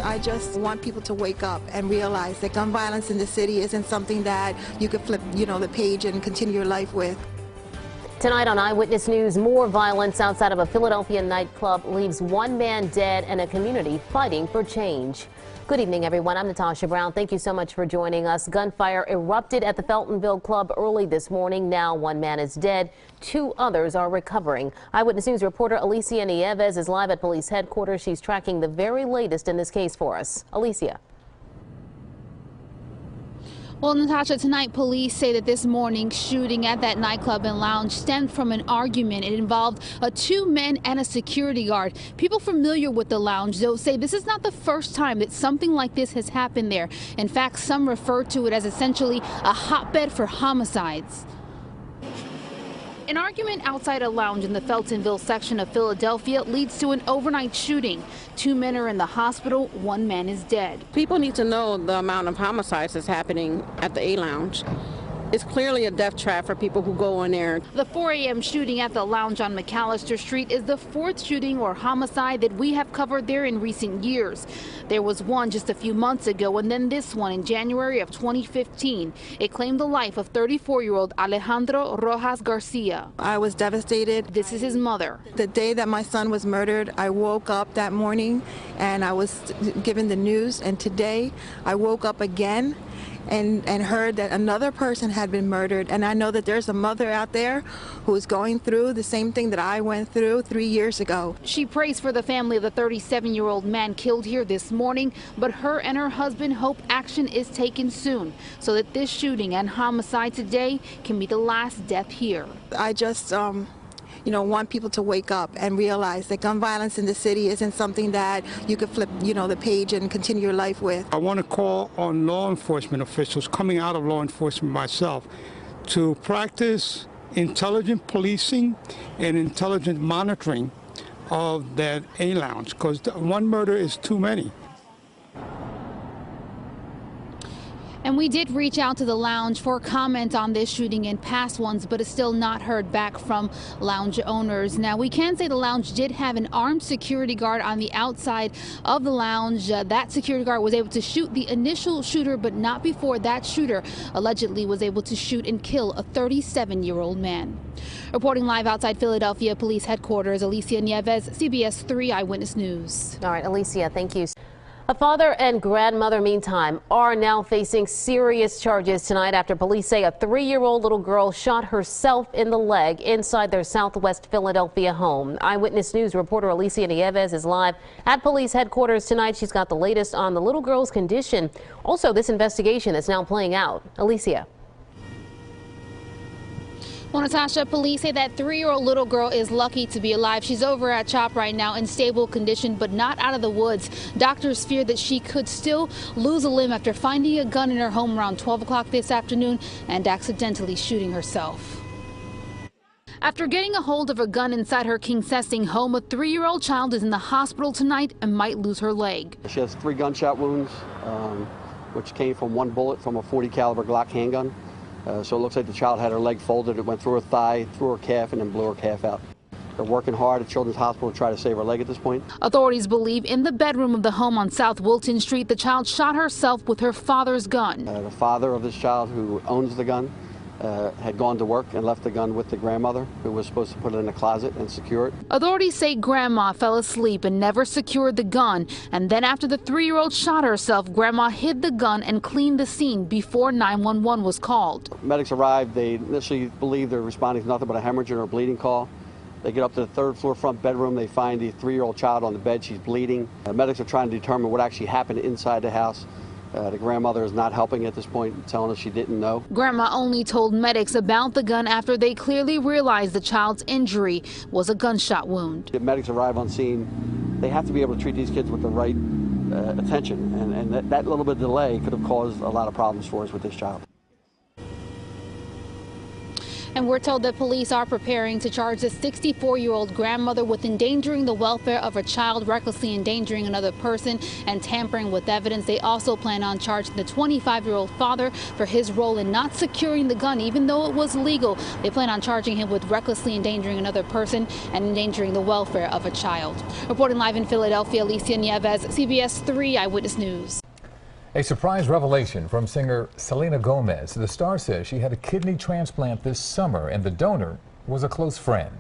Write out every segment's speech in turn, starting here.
I just want people to wake up and realize that gun violence in the city isn't something that you could flip, the page and continue your life with. Tonight on Eyewitness News, more violence outside of a Philadelphia nightclub leaves one man dead and a community fighting for change. Good evening, everyone. I'm Natasha Brown. Thank you so much for joining us. Gunfire erupted at the Feltonville Club early this morning. Now one man is dead. 2 others are recovering. Eyewitness News reporter Alicia Nieves is live at police headquarters. She's tracking the very latest in this case for us. Alicia. Well, Natasha, tonight police say that this morning's shooting at that nightclub and lounge stemmed from an argument. It involved 2 men and a security guard. People familiar with the lounge, though, say this is not the first time that something like this has happened there. In fact, some refer to it as essentially a hotbed for homicides. An argument outside a lounge in the Feltonville section of Philadelphia leads to an overnight shooting. 2 men are in the hospital. 1 man is dead. People need to know the amount of homicides that's happening at the A Lounge. It's clearly a death trap for people who go in there. The 4 a.m. shooting at the lounge on McAllister Street is the 4th shooting or homicide that we have covered there in recent years. There was one just a few months ago, and then this one in January of 2015. It claimed the life of 34-year-old Alejandro Rojas Garcia. I was devastated. This is his mother. The day that my son was murdered, I woke up that morning and I was given the news, and today I woke up again and heard that another person had been murdered. And I know that there's a mother out there who is going through the same thing that I went through 3 years ago. She prays for the family of the 37-year-old man killed here this morning, but her and her husband hope action is taken soon so that this shooting and homicide today can be the last death here. I just want people to wake up and realize that gun violence in the city isn't something that you could flip, the page and continue your life with. I want to call on law enforcement officials, coming out of law enforcement myself, to practice intelligent policing and intelligent monitoring of that A Lounge, because one murder is too many. And we did reach out to the lounge for comment on this shooting and past ones, but it's still not heard back from lounge owners. Now, we can say the lounge did have an armed security guard on the outside of the lounge. That security guard was able to shoot the initial shooter, but not before that shooter allegedly was able to shoot and kill a 37-year-old man. Reporting live outside Philadelphia Police Headquarters, Alicia Nieves, CBS 3 Eyewitness News. All right, Alicia, thank you. A father and grandmother, meantime, are now facing serious charges tonight after police say a 3-year-old little girl shot herself in the leg inside their Southwest Philadelphia home. Eyewitness News reporter Alicia Nieves is live at police headquarters tonight. She's got the latest on the little girl's condition. Also, this investigation that's now playing out. Alicia. Well, Natasha, police say that 3-year-old little girl is lucky to be alive. She's over at CHOP right now in stable condition, but not out of the woods. Doctors fear that she could still lose a limb after finding a gun in her home around 12 o'clock this afternoon and accidentally shooting herself. After getting a hold of a gun inside her King Sessing home, a 3-year-old child is in the hospital tonight and might lose her leg. She has 3 gunshot wounds, which came from 1 bullet from a .40 caliber Glock handgun. So it looks like the child had her leg folded. It went through her thigh, through her calf, and then blew her calf out. They're working hard at Children's Hospital to try to save her leg at this point. Authorities believe in the bedroom of the home on South Wilton Street, the child shot herself with her father's gun. The father of this child, who owns the gun, had gone to work and left the gun with the grandmother, who was supposed to put it in a closet and secure it. Authorities say grandma fell asleep and never secured the gun, and then after the 3-year-old shot herself, grandma hid the gun and cleaned the scene before 911 was called. Medics arrived. They initially believe they're responding to nothing but a hemorrhage or a bleeding call. They get up to the 3rd floor front bedroom. They find the 3-year-old child on the bed. She's bleeding. Medics are trying to determine what actually happened inside the house. The grandmother is not helping at this point, telling us she didn't know. Grandma only told medics about the gun after they clearly realized the child's injury was a gunshot wound. If medics arrive on scene, they have to be able to treat these kids with the right attention, and that little bit of delay could have caused a lot of problems for us with this child. And we're told that police are preparing to charge the 64-year-old grandmother with endangering the welfare of a child, recklessly endangering another person, and tampering with evidence. They also plan on charging the 25-year-old father for his role in not securing the gun, even though it was legal. They plan on charging him with recklessly endangering another person and endangering the welfare of a child. Reporting live in Philadelphia, Alicia Nieves, CBS 3 Eyewitness News. A surprise revelation from singer Selena Gomez. The star says she had a kidney transplant this summer and the donor was a close friend.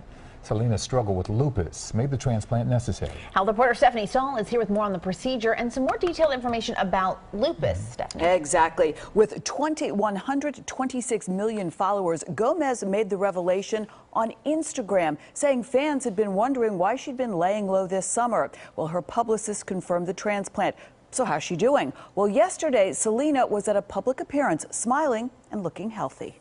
Selena's struggle with lupus made the transplant necessary. Health reporter Stephanie Stahl is here with more on the procedure and some more detailed information about lupus. Stephanie. Exactly. With 126 million followers, Gomez made the revelation on Instagram, saying fans had been wondering why she'd been laying low this summer. Well, her publicist confirmed the transplant. So how's she doing? Well, yesterday, Selena was at a public appearance, smiling and looking healthy.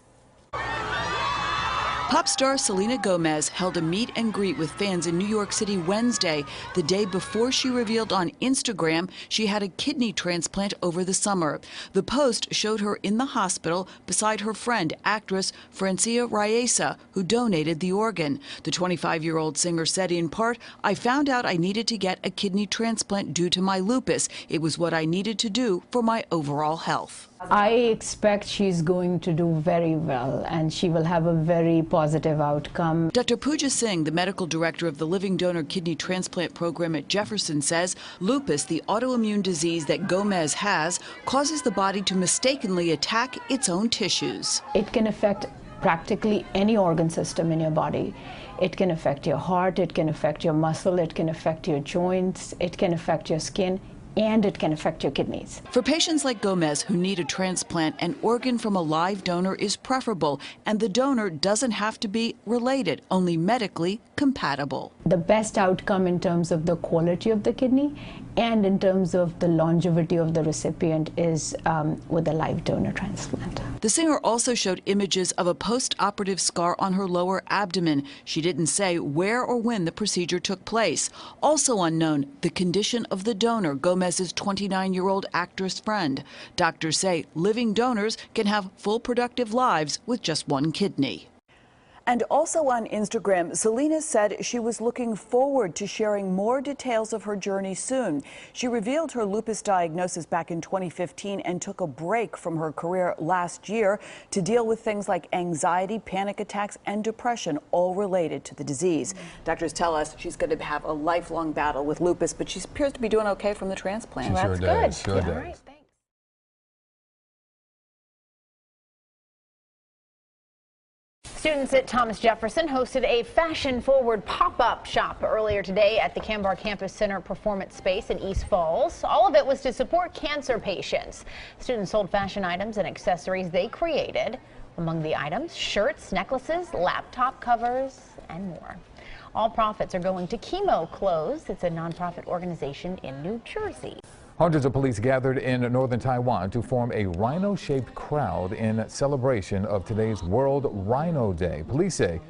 Pop star Selena Gomez held a meet and greet with fans in New York City Wednesday, the day before she revealed on Instagram she had a kidney transplant over the summer. The post showed her in the hospital beside her friend, actress Francia Raisa, who donated the organ. The 25-year-old singer said in part, "I found out I needed to get a kidney transplant due to my lupus. It was what I needed to do for my overall health." I expect she's going to do very well and she will have a very positive outcome. Dr. Pooja Singh, the medical director of the Living Donor Kidney Transplant Program at Jefferson, says lupus, the autoimmune disease that Gomez has, causes the body to mistakenly attack its own tissues. It can affect practically any organ system in your body. It can affect your heart, it can affect your muscle, it can affect your joints, it can affect your skin, and it can affect your kidneys. For patients like Gomez who need a transplant, an organ from a live donor is preferable, and the donor doesn't have to be related, only medically compatible. The best outcome in terms of the quality of the kidney and in terms of the longevity of the recipient is with a live donor transplant. The singer also showed images of a post-operative scar on her lower abdomen. She didn't say where or when the procedure took place. Also unknown, the condition of the donor, Gomez's 29-year-old actress friend. Doctors say living donors can have full productive lives with just one kidney. And also on Instagram, Selena said she was looking forward to sharing more details of her journey soon. She revealed her lupus diagnosis back in 2015 and took a break from her career last year to deal with things like anxiety, panic attacks, and depression, all related to the disease. Doctors tell us she's going to have a lifelong battle with lupus, but she appears to be doing okay from the transplant. She sure does. Sure does. All right, thanks. Students at Thomas Jefferson hosted a fashion-forward pop-up shop earlier today at the Cambar Campus Center Performance Space in East Falls. All of it was to support cancer patients. Students sold fashion items and accessories they created. Among the items, shirts, necklaces, laptop covers, and more. All profits are going to Chemo Clothes. It's a nonprofit organization in New Jersey. Hundreds of police gathered in northern Taiwan to form a rhino-shaped crowd in celebration of today's World Rhino Day. Police say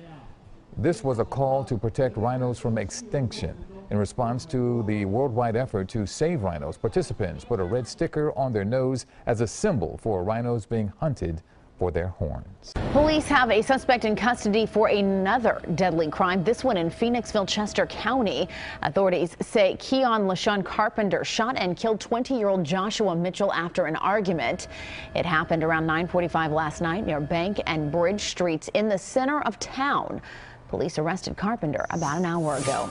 this was a call to protect rhinos from extinction. In response to the worldwide effort to save rhinos, participants put a red sticker on their nose as a symbol for rhinos being hunted for their horns. Police have a suspect in custody for another deadly crime, this one in Phoenixville, Chester County. Authorities say Keon LaShawn Carpenter shot and killed 20-year-old Joshua Mitchell after an argument. It happened around 9:45 last night near Bank and Bridge Streets in the center of town. Police arrested Carpenter about an hour ago.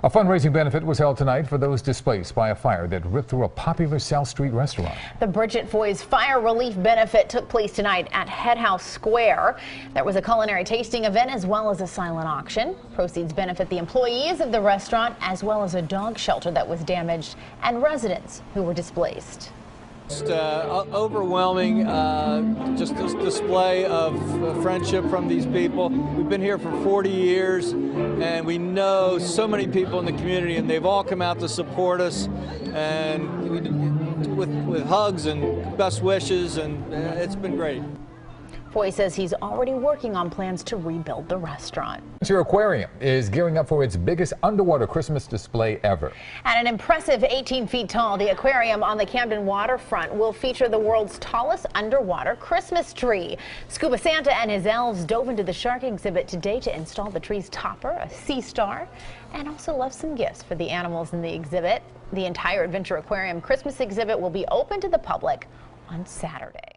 A fundraising benefit was held tonight for those displaced by a fire that ripped through a popular South Street restaurant. The Bridget Foy's Fire Relief Benefit took place tonight at Head House Square. There was a culinary tasting event as well as a silent auction. Proceeds benefit the employees of the restaurant as well as a dog shelter that was damaged and residents who were displaced. Just overwhelming, just this display of friendship from these people. We've been here for 40 years, and we know so many people in the community, and they've all come out to support us, and with hugs and best wishes, and it's been great. Foy says he's already working on plans to rebuild the restaurant. Your aquarium is gearing up for its biggest underwater Christmas display ever. At an impressive 18 feet tall, the aquarium on the Camden waterfront will feature the world's tallest underwater Christmas tree. Scuba Santa and his elves dove into the shark exhibit today to install the tree's topper, a sea star, and also left some gifts for the animals in the exhibit. The entire Adventure Aquarium Christmas exhibit will be open to the public on Saturday.